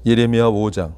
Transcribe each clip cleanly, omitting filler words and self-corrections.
예레미야 5장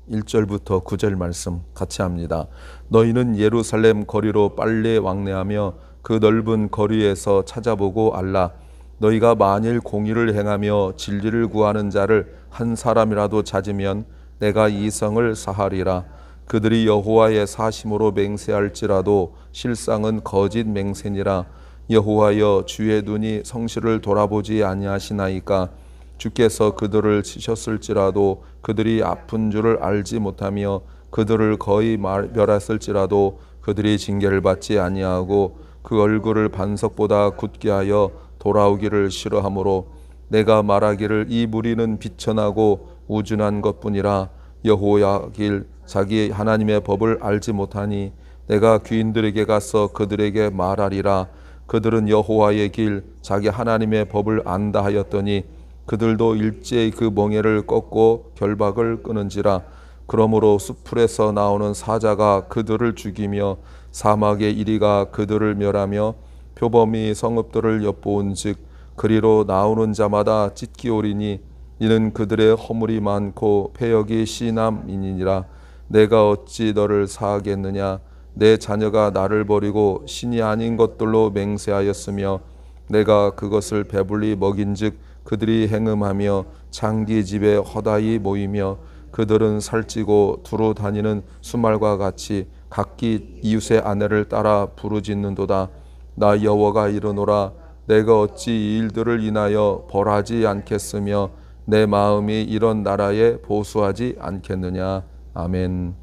1절부터 9절 말씀 같이 합니다. 너희는 예루살렘 거리로 빨리 왕래하며 그 넓은 거리에서 찾아보고 알라. 너희가 만일 공의를 행하며 진리를 구하는 자를 한 사람이라도 찾으면 내가 이 성을 사하리라. 그들이 여호와의 사심으로 맹세할지라도 실상은 거짓 맹세니라. 여호와여, 주의 눈이 성실을 돌아보지 아니하시나이까. 주께서 그들을 치셨을지라도 그들이 아픈 줄을 알지 못하며 그들을 거의 멸했을지라도 그들이 징계를 받지 아니하고 그 얼굴을 반석보다 굳게 하여 돌아오기를 싫어하므로 내가 말하기를 이 무리는 비천하고 우준한 것뿐이라. 여호와의 길 자기 하나님의 법을 알지 못하니 내가 귀인들에게 가서 그들에게 말하리라. 그들은 여호와의 길 자기 하나님의 법을 안다 하였더니 그들도 일제히 그 멍에를 꺾고 결박을 끊은지라. 그러므로 수풀에서 나오는 사자가 그들을 죽이며 사막의 이리가 그들을 멸하며 표범이 성읍들을 엿보은즉 그리로 나오는 자마다 찢기오리니 이는 그들의 허물이 많고 패역이 심함이니라. 내가 어찌 너를 사하겠느냐. 내 자녀가 나를 버리고 신이 아닌 것들로 맹세하였으며 내가 그것을 배불리 먹인즉 그들이 행음하며 장기 집에 허다히 모이며 그들은 살찌고 두루 다니는 수말과 같이 각기 이웃의 아내를 따라 부르짖는도다. 나 여호와가 이르노라. 내가 어찌 이 일들을 인하여 벌하지 않겠으며 내 마음이 이런 나라에 보수하지 않겠느냐. 아멘.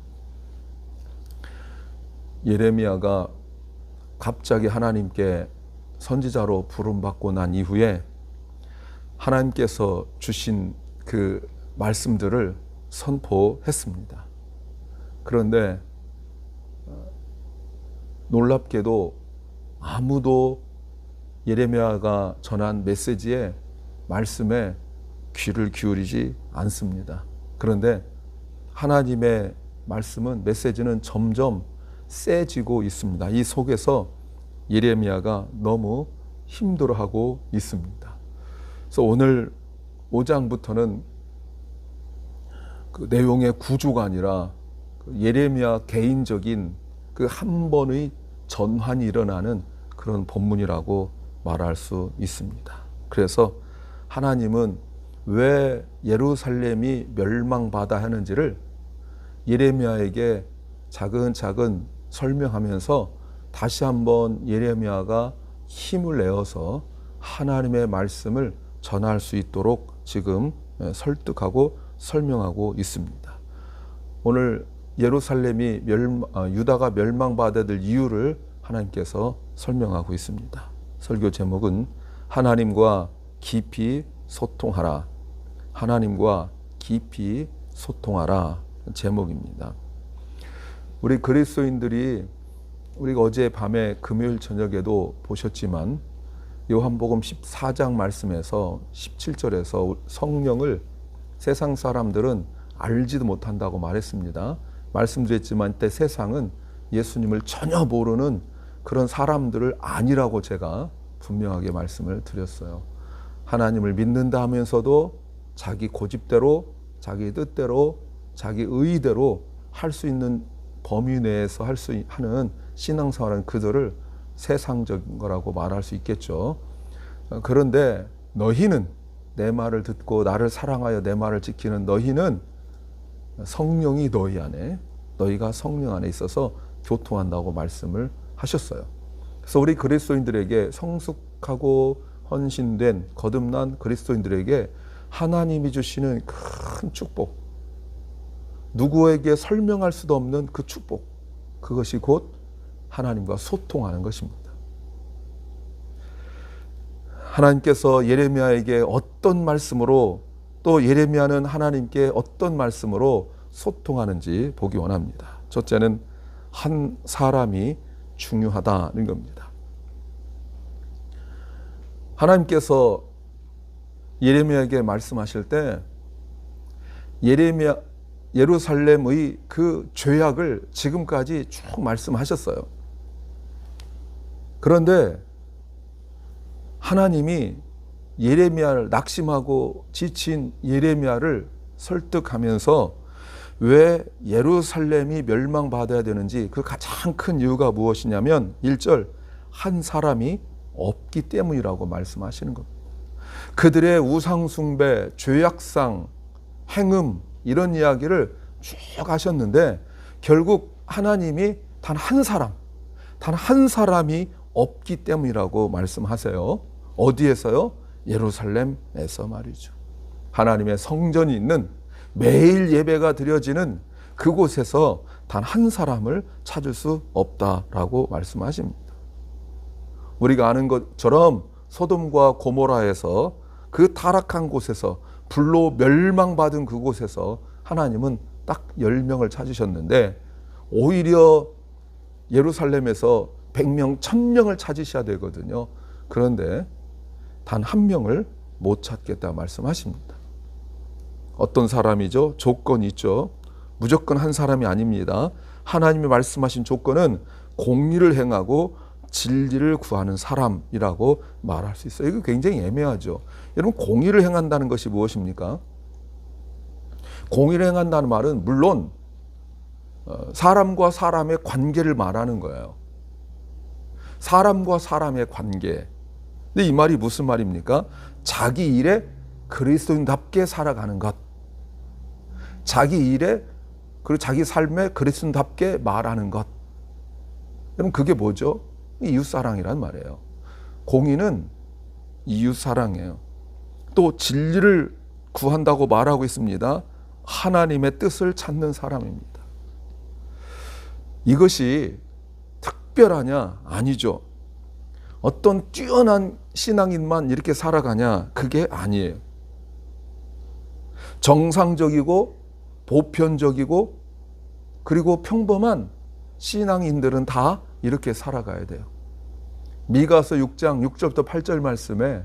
예레미야가 갑자기 하나님께 선지자로 부름받고 난 이후에 하나님께서 주신 그 말씀들을 선포했습니다. 그런데 놀랍게도 아무도 예레미야가 전한 메시지에 말씀에 귀를 기울이지 않습니다. 그런데 하나님의 말씀은 메시지는 점점 세지고 있습니다. 이 속에서 예레미야가 너무 힘들어하고 있습니다. 그래서 오늘 5장부터는 그 내용의 구조가 아니라 예레미야 개인적인 그 한 번의 전환이 일어나는 그런 본문이라고 말할 수 있습니다. 그래서 하나님은 왜 예루살렘이 멸망받아 하는지를 예레미야에게 차근차근 설명하면서 다시 한번 예레미야가 힘을 내어서 하나님의 말씀을 전할 수 있도록 지금 설득하고 설명하고 있습니다. 오늘 예루살렘이 유다가 멸망받아야 될 이유를 하나님께서 설명하고 있습니다. 설교 제목은 하나님과 깊이 소통하라. 하나님과 깊이 소통하라 제목입니다. 우리 그리스도인들이 우리가 어제 밤에 금요일 저녁에도 보셨지만 요한복음 14장 말씀에서 17절에서 성령을 세상 사람들은 알지도 못한다고 말했습니다. 말씀드렸지만 때 세상은 예수님을 전혀 모르는 그런 사람들을 아니라고 제가 분명하게 말씀을 드렸어요. 하나님을 믿는다 하면서도 자기 고집대로 자기 뜻대로 자기 의의대로 할 수 있는 범위 내에서 하는 신앙생활은 그들을 세상적인 거라고 말할 수 있겠죠. 그런데 너희는 내 말을 듣고 나를 사랑하여 내 말을 지키는 너희는 성령이 너희 안에, 너희가 성령 안에 있어서 교통한다고 말씀을 하셨어요. 그래서 우리 그리스도인들에게 성숙하고 헌신된 거듭난 그리스도인들에게 하나님이 주시는 큰 축복, 누구에게 설명할 수도 없는 그 축복, 그것이 곧 하나님과 소통하는 것입니다. 하나님께서 예레미야에게 어떤 말씀으로 또 예레미야는 하나님께 어떤 말씀으로 소통하는지 보기 원합니다. 첫째는 한 사람이 중요하다는 겁니다. 하나님께서 예레미야에게 말씀하실 때 예루살렘의 그 죄악을 지금까지 쭉 말씀하셨어요. 그런데 하나님이 예레미야를, 낙심하고 지친 예레미야를 설득하면서 왜 예루살렘이 멸망받아야 되는지 그 가장 큰 이유가 무엇이냐면 1절 한 사람이 없기 때문이라고 말씀하시는 겁니다. 그들의 우상숭배, 죄악상, 행음 이런 이야기를 쭉 하셨는데 결국 하나님이 단 한 사람이 없기 때문이라고 말씀하세요. 어디에서요? 예루살렘에서 말이죠. 하나님의 성전이 있는 매일 예배가 드려지는 그곳에서 단 한 사람을 찾을 수 없다라고 말씀하십니다. 우리가 아는 것처럼 소돔과 고모라에서 그 타락한 곳에서 불로 멸망받은 그곳에서 하나님은 딱 10명을 찾으셨는데 오히려 예루살렘에서 100명, 1000명을 찾으셔야 되거든요. 그런데 단 한 명을 못 찾겠다 말씀하십니다. 어떤 사람이죠? 조건이 있죠. 무조건 한 사람이 아닙니다. 하나님이 말씀하신 조건은 공의를 행하고 진리를 구하는 사람이라고 말할 수 있어요. 이거 굉장히 애매하죠. 여러분, 공의를 행한다는 것이 무엇입니까? 공의를 행한다는 말은 물론 사람과 사람의 관계를 말하는 거예요. 사람과 사람의 관계. 근데 이 말이 무슨 말입니까? 자기 일에 그리스도인답게 살아가는 것. 자기 일에 그리고 자기 삶에 그리스도인답게 말하는 것. 여러분, 그게 뭐죠? 이웃사랑이란 말이에요. 공의는 이웃사랑이에요. 또 진리를 구한다고 말하고 있습니다. 하나님의 뜻을 찾는 사람입니다. 이것이 특별하냐? 아니죠. 어떤 뛰어난 신앙인만 이렇게 살아가냐? 그게 아니에요. 정상적이고 보편적이고 그리고 평범한 신앙인들은 다 이렇게 살아가야 돼요. 미가서 6장 6절부터 8절 말씀에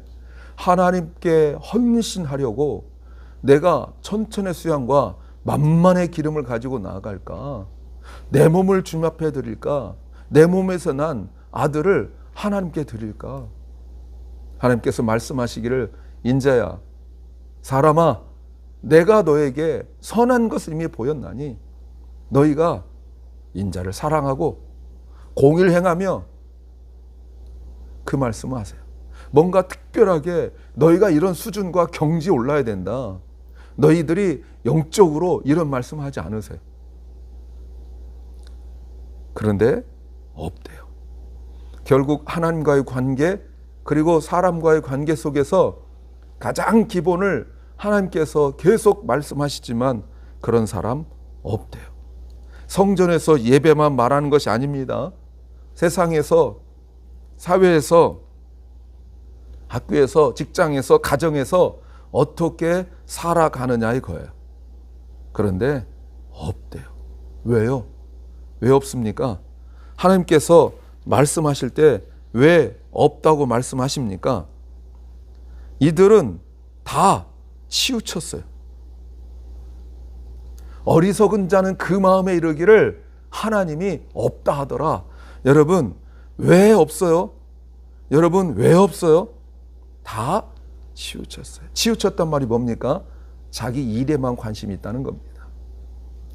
하나님께 헌신하려고 내가 천천의 수양과 만만의 기름을 가지고 나아갈까? 내 몸을 주님 앞에 드릴까? 내 몸에서 난 아들을 하나님께 드릴까? 하나님께서 말씀하시기를 인자야, 사람아, 내가 너에게 선한 것을 이미 보였나니 너희가 인자를 사랑하고 공의를 행하며 그 말씀을 하세요. 뭔가 특별하게 너희가 이런 수준과 경지에 올라야 된다. 너희들이 영적으로 이런 말씀을 하지 않으세요. 그런데 없대요. 결국 하나님과의 관계 그리고 사람과의 관계 속에서 가장 기본을 하나님께서 계속 말씀하시지만 그런 사람 없대요. 성전에서 예배만 말하는 것이 아닙니다. 세상에서, 사회에서, 학교에서, 직장에서, 가정에서 어떻게 살아가느냐의 거예요. 그런데 없대요. 왜요? 왜 없습니까? 하나님께서 말씀하실 때 왜 없다고 말씀하십니까? 이들은 다 치우쳤어요. 어리석은 자는 그 마음에 이르기를 하나님이 없다 하더라. 여러분, 왜 없어요? 여러분, 왜 없어요? 다 치우쳤어요. 치우쳤단 말이 뭡니까? 자기 일에만 관심이 있다는 겁니다.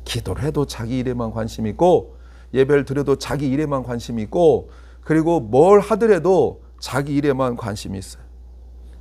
기도를 해도 자기 일에만 관심이 있고, 예배를 드려도 자기 일에만 관심이 있고, 그리고 뭘 하더라도 자기 일에만 관심이 있어요.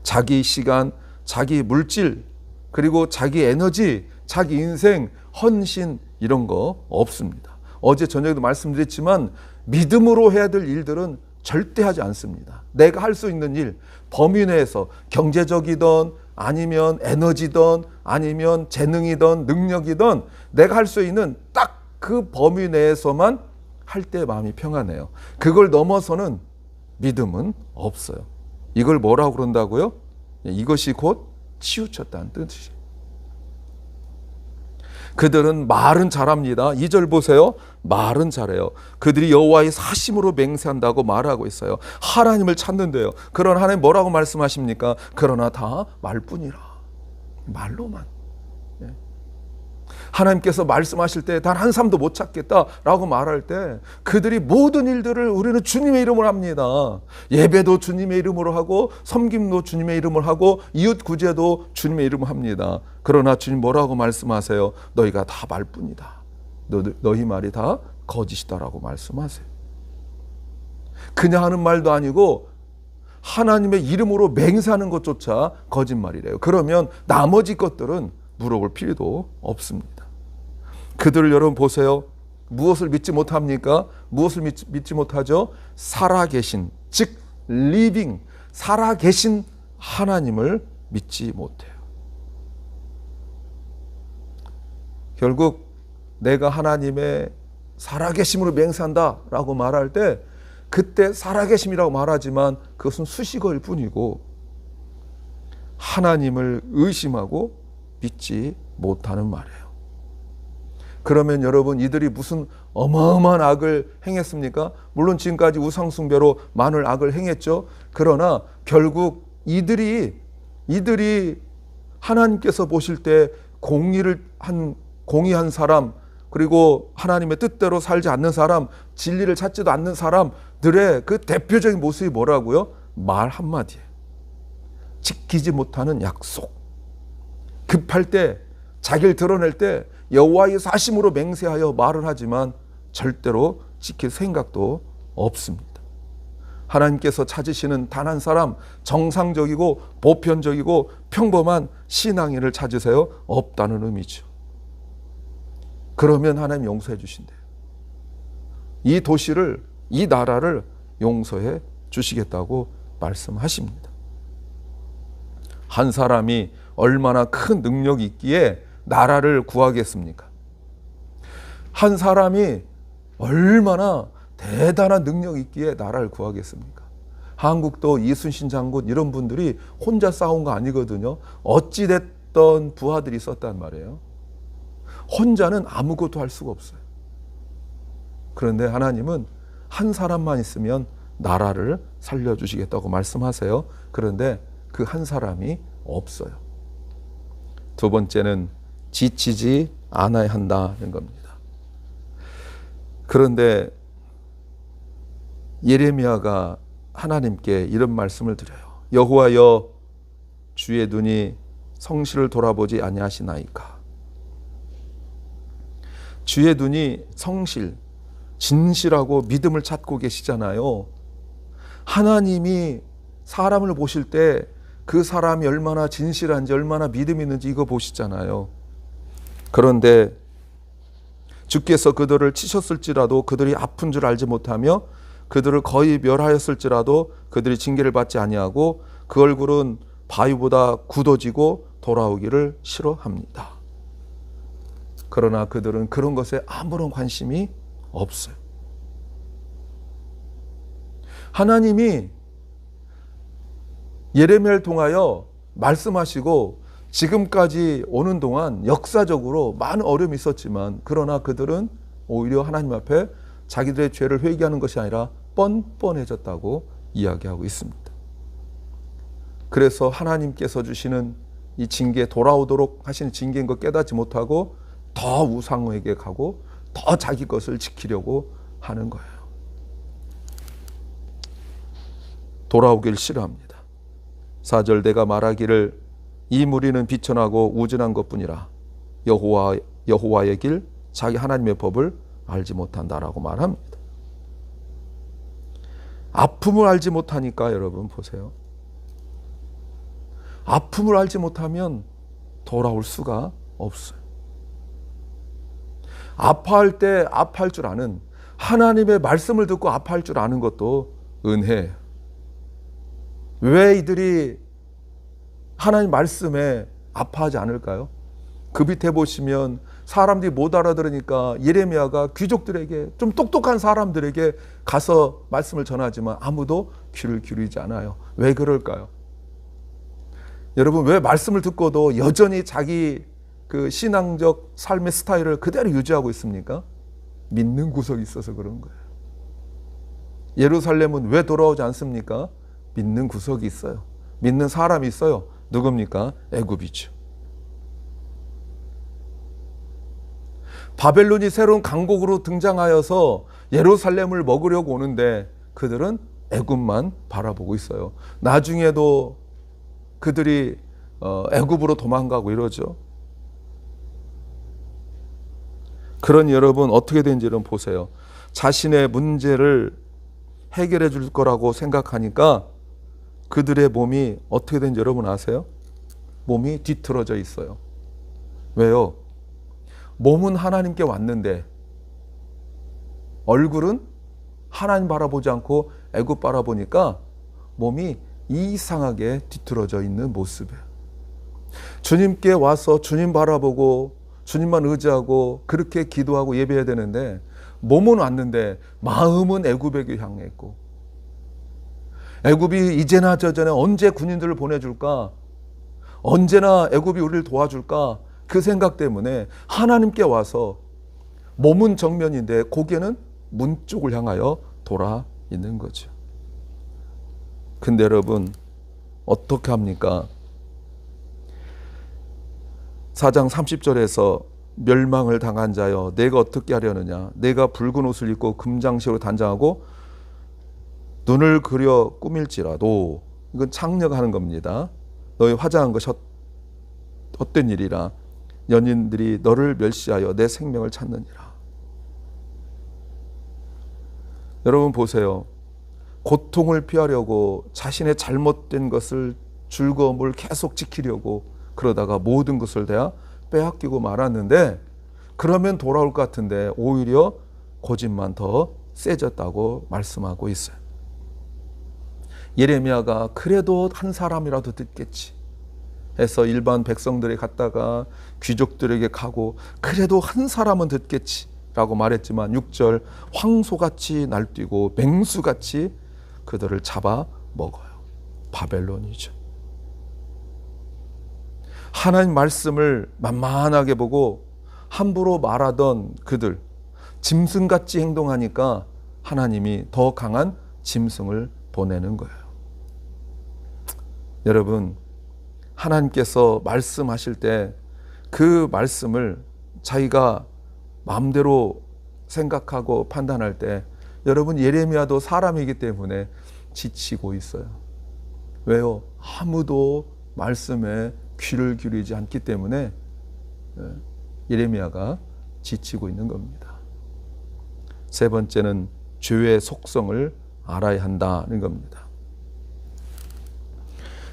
자기 시간, 자기 물질, 그리고 자기 에너지, 자기 인생, 헌신 이런 거 없습니다. 어제 저녁에도 말씀드렸지만 믿음으로 해야 될 일들은 절대 하지 않습니다. 내가 할 수 있는 일, 범위 내에서 경제적이든 아니면 에너지든 아니면 재능이든 능력이든 내가 할 수 있는 딱 그 범위 내에서만 할 때 마음이 평안해요. 그걸 넘어서는 믿음은 없어요. 이걸 뭐라고 그런다고요? 이것이 곧 치우쳤다는 뜻이에요. 그들은 말은 잘합니다. 2절 보세요. 말은 잘해요. 그들이 여호와의 사심으로 맹세한다고 말하고 있어요. 하나님을 찾는데요. 그러나 하나님 뭐라고 말씀하십니까? 그러나 다 말뿐이라. 말로만. 하나님께서 말씀하실 때 단 한 사람도 못 찾겠다라고 말할 때 그들이 모든 일들을 우리는 주님의 이름으로 합니다. 예배도 주님의 이름으로 하고 섬김도 주님의 이름으로 하고 이웃 구제도 주님의 이름으로 합니다. 그러나 주님 뭐라고 말씀하세요? 너희가 다 말뿐이다. 너희 말이 다 거짓이다라고 말씀하세요. 그냥 하는 말도 아니고 하나님의 이름으로 맹세하는 것조차 거짓말이래요. 그러면 나머지 것들은 물어볼 필요도 없습니다. 그들을 여러분 보세요. 무엇을 믿지 못합니까? 무엇을 믿지 못하죠? 살아계신, 즉 living, 살아계신 하나님을 믿지 못해요. 결국 내가 하나님의 살아계심으로 맹세한다라고 말할 때 그때 살아계심이라고 말하지만 그것은 수식어일 뿐이고 하나님을 의심하고 믿지 못하는 말이에요. 그러면 여러분 이들이 무슨 어마어마한 악을 행했습니까? 물론 지금까지 우상숭배로 많은 악을 행했죠. 그러나 결국 이들이 하나님께서 보실 때 공의한 사람, 그리고 하나님의 뜻대로 살지 않는 사람, 진리를 찾지도 않는 사람들의 그 대표적인 모습이 뭐라고요? 말 한마디에 지키지 못하는 약속. 급할 때, 자기를 드러낼 때 여호와의 사심으로 맹세하여 말을 하지만 절대로 지킬 생각도 없습니다. 하나님께서 찾으시는 단 한 사람, 정상적이고 보편적이고 평범한 신앙인을 찾으세요? 없다는 의미죠. 그러면 하나님 용서해 주신대요. 이 도시를, 이 나라를 용서해 주시겠다고 말씀하십니다. 한 사람이 얼마나 큰 능력이 있기에 나라를 구하겠습니까? 한 사람이 얼마나 대단한 능력이 있기에 나라를 구하겠습니까? 한국도 이순신 장군 이런 분들이 혼자 싸운 거 아니거든요. 어찌됐던 부하들이 있었단 말이에요. 혼자는 아무것도 할 수가 없어요. 그런데 하나님은 한 사람만 있으면 나라를 살려주시겠다고 말씀하세요. 그런데 그 한 사람이 없어요. 두 번째는 지치지 않아야 한다는 겁니다. 그런데 예레미야가 하나님께 이런 말씀을 드려요. 여호와여, 주의 눈이 성실을 돌아보지 아니하시나이까. 주의 눈이 성실, 진실하고 믿음을 찾고 계시잖아요. 하나님이 사람을 보실 때 그 사람이 얼마나 진실한지 얼마나 믿음이 있는지 이거 보시잖아요. 그런데 주께서 그들을 치셨을지라도 그들이 아픈 줄 알지 못하며 그들을 거의 멸하였을지라도 그들이 징계를 받지 아니하고 그 얼굴은 바위보다 굳어지고 돌아오기를 싫어합니다. 그러나 그들은 그런 것에 아무런 관심이 없어요. 하나님이 예레미야를 통하여 말씀하시고 지금까지 오는 동안 역사적으로 많은 어려움이 있었지만 그러나 그들은 오히려 하나님 앞에 자기들의 죄를 회개하는 것이 아니라 뻔뻔해졌다고 이야기하고 있습니다. 그래서 하나님께서 주시는 이 징계, 돌아오도록 하시는 징계인 것 깨닫지 못하고 더 우상에게 가고 더 자기 것을 지키려고 하는 거예요. 돌아오길 싫어합니다. 4절 내가 말하기를 이 무리는 비천하고 우진한 것뿐이라 여호와의 길 자기 하나님의 법을 알지 못한다라고 말합니다. 아픔을 알지 못하니까 여러분 보세요. 아픔을 알지 못하면 돌아올 수가 없어요. 아파할 때 아파할 줄 아는, 하나님의 말씀을 듣고 아파할 줄 아는 것도 은혜예요. 왜 이들이 하나님 말씀에 아파하지 않을까요? 그 밑에 보시면 사람들이 못 알아들으니까 예레미야가 귀족들에게, 좀 똑똑한 사람들에게 가서 말씀을 전하지만 아무도 귀를 기울이지 않아요. 왜 그럴까요? 여러분, 왜 말씀을 듣고도 여전히 자기 그 신앙적 삶의 스타일을 그대로 유지하고 있습니까? 믿는 구석이 있어서 그런 거예요. 예루살렘은 왜 돌아오지 않습니까? 믿는 구석이 있어요. 믿는 사람이 있어요. 누굽니까? 애굽이죠. 바벨론이 새로운 강국으로 등장하여서 예루살렘을 먹으려고 오는데 그들은 애굽만 바라보고 있어요. 나중에도 그들이 애굽으로 도망가고 이러죠. 그런 여러분 어떻게 된지는 보세요. 자신의 문제를 해결해 줄 거라고 생각하니까 그들의 몸이 어떻게 된지 여러분 아세요? 몸이 뒤틀어져 있어요. 왜요? 몸은 하나님께 왔는데 얼굴은 하나님 바라보지 않고 애굽 바라보니까 몸이 이상하게 뒤틀어져 있는 모습이에요. 주님께 와서 주님 바라보고 주님만 의지하고 그렇게 기도하고 예배해야 되는데 몸은 왔는데 마음은 애굽에게 향해 있고, 애굽이 이제나 저제나 언제 군인들을 보내줄까, 언제나 애굽이 우리를 도와줄까, 그 생각 때문에 하나님께 와서 몸은 정면인데 고개는 문 쪽을 향하여 돌아 있는 거죠. 근데 여러분 어떻게 합니까? 4장 30절에서 멸망을 당한 자여 내가 어떻게 하려느냐, 내가 붉은 옷을 입고 금장식으로 단장하고 눈을 그려 꾸밀지라도, 이건 창력하는 겁니다. 너희 화장한 것이 헛된 일이라 연인들이 너를 멸시하여 내 생명을 찾느니라. 여러분 보세요. 고통을 피하려고 자신의 잘못된 것을, 즐거움을 계속 지키려고 그러다가 모든 것을 다 빼앗기고 말았는데, 그러면 돌아올 것 같은데 오히려 고집만 더 세졌다고 말씀하고 있어요. 예레미야가 그래도 한 사람이라도 듣겠지 해서 일반 백성들이 갔다가 귀족들에게 가고 그래도 한 사람은 듣겠지 라고 말했지만 6절 황소같이 날뛰고 맹수같이 그들을 잡아 먹어요. 바벨론이죠. 하나님 말씀을 만만하게 보고 함부로 말하던 그들, 짐승같이 행동하니까 하나님이 더 강한 짐승을 보내는 거예요. 여러분, 하나님께서 말씀하실 때 그 말씀을 자기가 마음대로 생각하고 판단할 때, 여러분 예레미야도 사람이기 때문에 지치고 있어요. 왜요? 아무도 말씀에 귀를 기울이지 않기 때문에 예레미야가 지치고 있는 겁니다. 세 번째는 죄의 속성을 알아야 한다는 겁니다.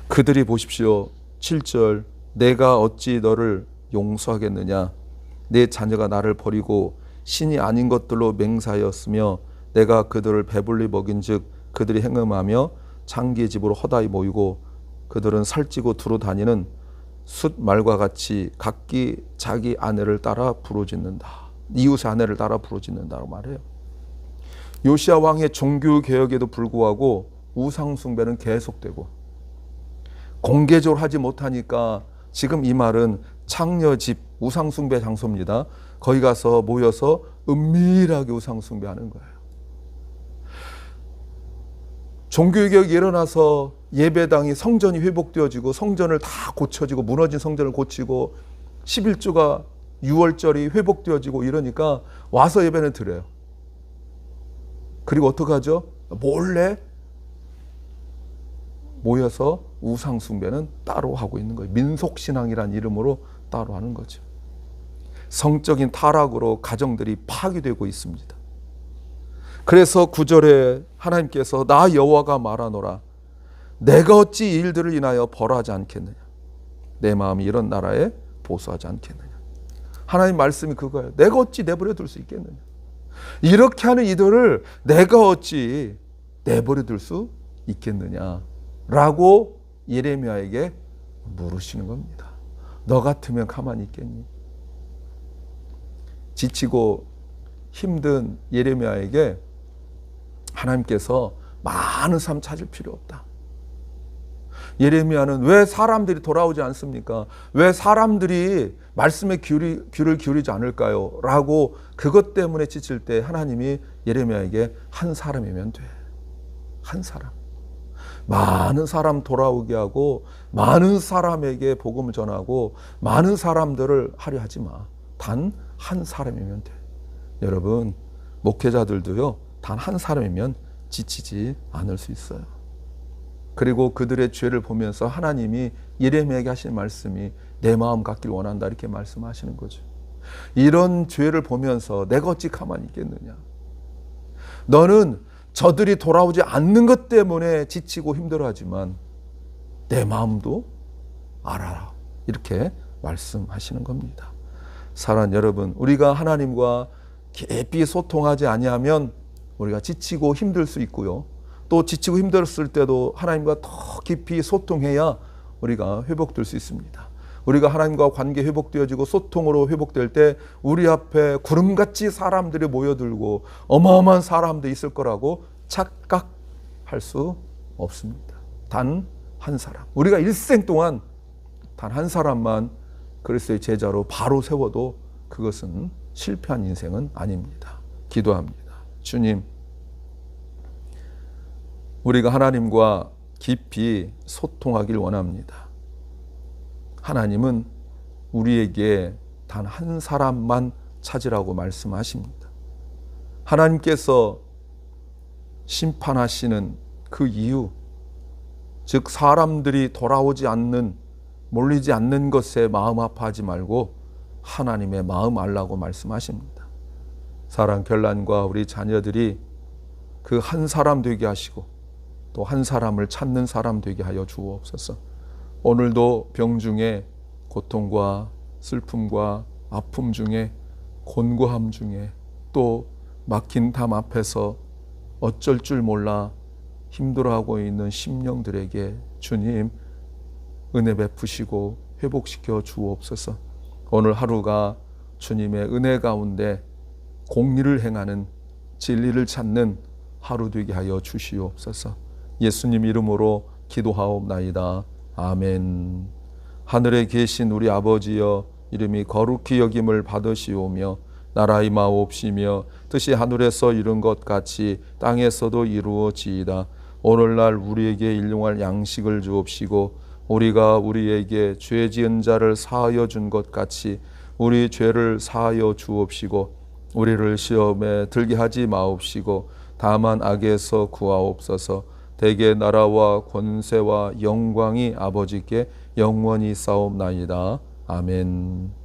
그들이 보십시오. 7절 내가 어찌 너를 용서하겠느냐, 내 자녀가 나를 버리고 신이 아닌 것들로 맹사하였으며 내가 그들을 배불리 먹인즉 그들이 행음하며 장기의 집으로 허다히 모이고 그들은 살찌고 두루 다니는 숫말과 같이 각기 자기 아내를 따라 부르짖는다. 이웃의 아내를 따라 부르짖는다고 말해요. 요시야 왕의 종교 개혁에도 불구하고 우상 숭배는 계속되고 공개적으로 하지 못하니까 지금 이 말은 창녀집 우상 숭배 장소입니다. 거기 가서 모여서 은밀하게 우상 숭배하는 거예요. 종교개혁이 일어나서 예배당이 성전이 회복되어지고 성전을 다 고쳐지고 무너진 성전을 고치고 11조가 6월절이 회복되어지고 이러니까 와서 예배는 드려요. 그리고 어떻게 하죠? 몰래 모여서 우상 숭배는 따로 하고 있는 거예요. 민속신앙이라는 이름으로 따로 하는 거죠. 성적인 타락으로 가정들이 파괴되고 있습니다. 그래서 9절에 하나님께서 나 여호와가 말하노라, 내가 어찌 이 일들을 인하여 벌하지 않겠느냐, 내 마음이 이런 나라에 보수하지 않겠느냐. 하나님 말씀이 그거예요. 내가 어찌 내버려 둘 수 있겠느냐, 이렇게 하는 이들을 내가 어찌 내버려 둘 수 있겠느냐 라고 예레미야에게 물으시는 겁니다. 너 같으면 가만히 있겠니? 지치고 힘든 예레미야에게 하나님께서 많은 삶 찾을 필요 없다. 예레미야는 왜 사람들이 돌아오지 않습니까? 왜 사람들이 말씀에 귀를 기울이지 않을까요? 라고 그것 때문에 지칠 때 하나님이 예레미야에게 한 사람이면 돼. 한 사람. 많은 사람 돌아오게 하고 많은 사람에게 복음을 전하고 많은 사람들을 하려 하지 마. 단 한 사람이면 돼. 여러분, 목회자들도요, 단 한 사람이면 지치지 않을 수 있어요. 그리고 그들의 죄를 보면서 하나님이 예레미야에게 하신 말씀이 내 마음 같길 원한다, 이렇게 말씀하시는 거죠. 이런 죄를 보면서 내가 어찌 가만히 있겠느냐. 너는 저들이 돌아오지 않는 것 때문에 지치고 힘들어하지만 내 마음도 알아라, 이렇게 말씀하시는 겁니다. 사랑하는 여러분, 우리가 하나님과 깊이 소통하지 아니하면 우리가 지치고 힘들 수 있고요, 또 지치고 힘들었을 때도 하나님과 더 깊이 소통해야 우리가 회복될 수 있습니다. 우리가 하나님과 관계 회복되어지고 소통으로 회복될 때 우리 앞에 구름같이 사람들이 모여들고 어마어마한 사람들이 있을 거라고 착각할 수 없습니다. 단 한 사람, 우리가 일생 동안 단 한 사람만 그리스도의 제자로 바로 세워도 그것은 실패한 인생은 아닙니다. 기도합니다. 주님, 우리가 하나님과 깊이 소통하길 원합니다. 하나님은 우리에게 단 한 사람만 찾으라고 말씀하십니다. 하나님께서 심판하시는 그 이유, 즉 사람들이 돌아오지 않는, 몰리지 않는 것에 마음 아파하지 말고 하나님의 마음 알라고 말씀하십니다. 사랑 결란과 우리 자녀들이 그 한 사람 되게 하시고 또 한 사람을 찾는 사람 되게 하여 주옵소서. 오늘도 병 중에 고통과 슬픔과 아픔 중에 곤고함 중에 또 막힌 담 앞에서 어쩔 줄 몰라 힘들어하고 있는 심령들에게 주님 은혜 베푸시고 회복시켜 주옵소서. 오늘 하루가 주님의 은혜 가운데 공의를 행하는, 진리를 찾는 하루 되게 하여 주시옵소서. 예수님 이름으로 기도하옵나이다. 아멘. 하늘에 계신 우리 아버지여, 이름이 거룩히 여김을 받으시오며 나라 임하옵시며 뜻이 하늘에서 이룬 것 같이 땅에서도 이루어지이다. 오늘날 우리에게 일용할 양식을 주옵시고 우리가 우리에게 죄 지은 자를 사하여 준 것 같이 우리 죄를 사하여 주옵시고 우리를 시험에 들게 하지 마옵시고 다만 악에서 구하옵소서. 대개 나라와 권세와 영광이 아버지께 영원히 싸움나이다. 아멘.